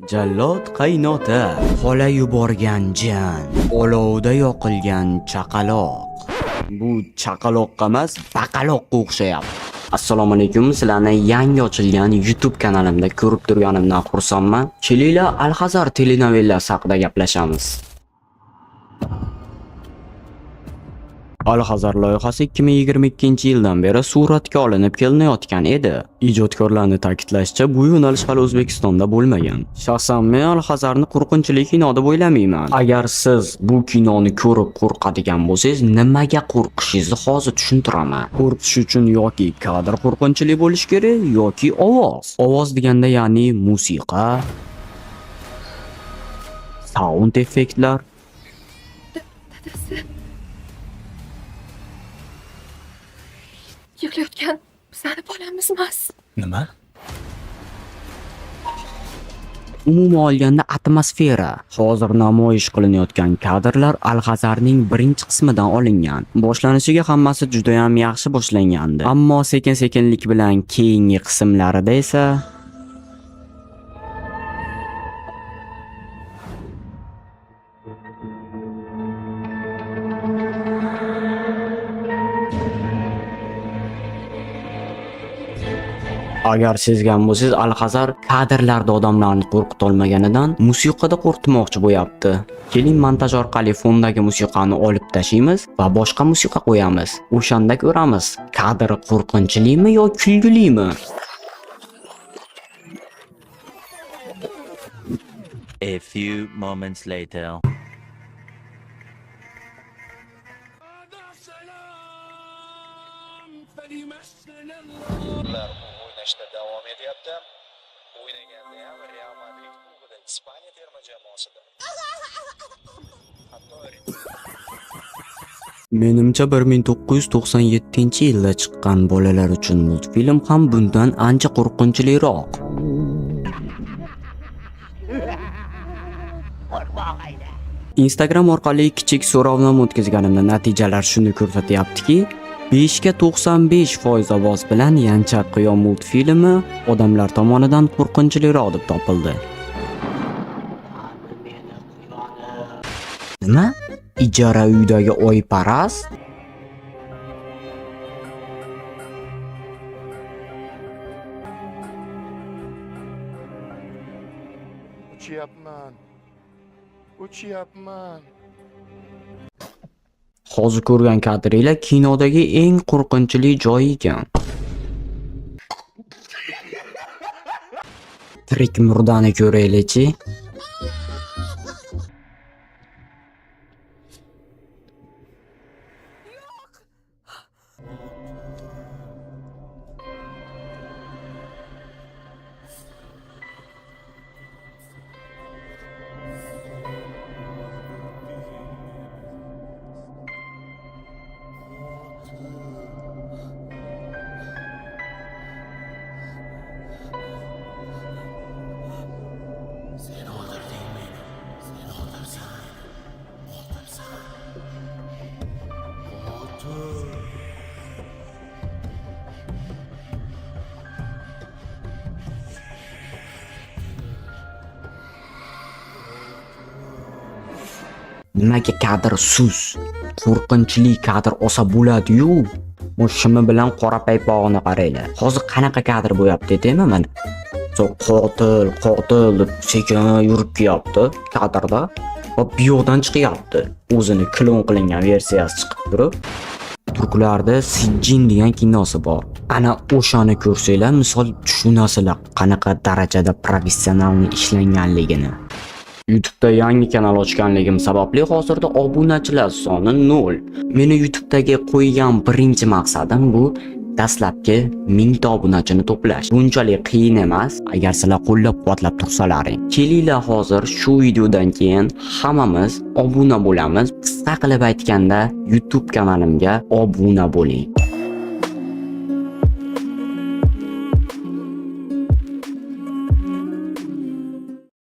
Jallod qaynota, xola yuborgan jan, olovda yoqilgan chaqaloq. Bu chaqaloqqa emas, baqaloqqa o'xshayapti. Assalomu alaykum, sizlarni yangi ochilgan YouTube kanalimda ko'rib turganimdan xursandman. Kelinglar Alhazar telenovelasi haqida gaplashamiz. Alhazar loyihasi 2022-yildan beri suratga olinib kelinayotgan edi. Ijodkorlarning ta'kidlashicha, bu yo'nalish hali O'zbekistonda bo'lmagan. Shaxsan men Alhazarni qo'rqinchli kino deb o'ylamayman. Agar siz bu kinoni ko'rib qo'rqadigan bo'lsangiz, nimaga qo'rqishingizni hozir tushuntiraman. Qo'rqish uchun yoki kadr qo'rqinchli bo'lish kerak, yoki ovoz. Ovoz deganda ya'ni musiqa, sound effektlar. Yig'layotgan bizani bolamiz emas. Nima? Umuman olganda atmosfera. Hozir namoyish qilinayotgan kadrlar Alhazarning birinchi qismidan olingan. Boshlanishiga hammasi juda ham yaxshi boshlangandi. Ammo sekin-sekinlik bilan keyingi qismlarida esa agar sezgan bo'lsangiz, Alhazar kadrlarda odamlarni qo'rqita olmaganidan musiqada qo'rqitmoqchi bo'lyapti. Keling, montaj orqali fondagi musiqani olib tashlaymiz va boshqa musiqa qo'yamiz. O'shanda ko'ramiz, kadr qo'rqinchlimi yo kulgilimi. A few moments later. O'ynashda davom etyapti. O'ynaganda ham Real Madrid klubida, Ispaniya terma jamoasida. Menimcha 1997-yilda chiqqan bolalar uchun multfilm ham bundan ancha qo'rqinchliroq. Instagram orqali kichik so'rovnoma o'tkazganimda natijalar shuni ko'rsatyaptiki, 5 ga 95% ovoz bilan Yanchar Quyon multfilmi odamlar tomonidan qo'rqinchliroq deb topildi. Nima? Ijara uydagi oyparast? Uchyapman. Hozir ko'rgan kadringlar kinodagi eng qo'rqinchli joy ekan. Tirik murdani ko'raylik-chi. Nimaga kadr sus? Qo'rqinchli kadr olsa bo'ladi-yu. Shimi bilan qora paypog'ini qaranglar. Hozir qanaqa kadr bo'yapti deymi mana? Qotil deb sekin yurib kelyapti kadrda. Va biyodan chiqyapti. O'zini klon qilingan versiyasi chiqib turib. Turklarda Sijjin degan kinosi bor. Ana o'shani ko'rsanglar, misol tushunasizlar qanaqa darajada professionalni ishlanganligini. YouTube'da yangi kanal ochganligim sababli hozirda obunachilar soni 0. Meni YouTube'dagi qo'ygan birinchi maqsadim bu dastlabki 1000 ta obunachini to'plash. Bunchalik qiyin emas, agar sizlar qo'llab-quvvatlab tursalaring. Kelinglar hozir shu videodan keyin hammamiz obuna bo'lamiz. Qisqa qilib aytganda, YouTube kanalimga obuna bo'ling.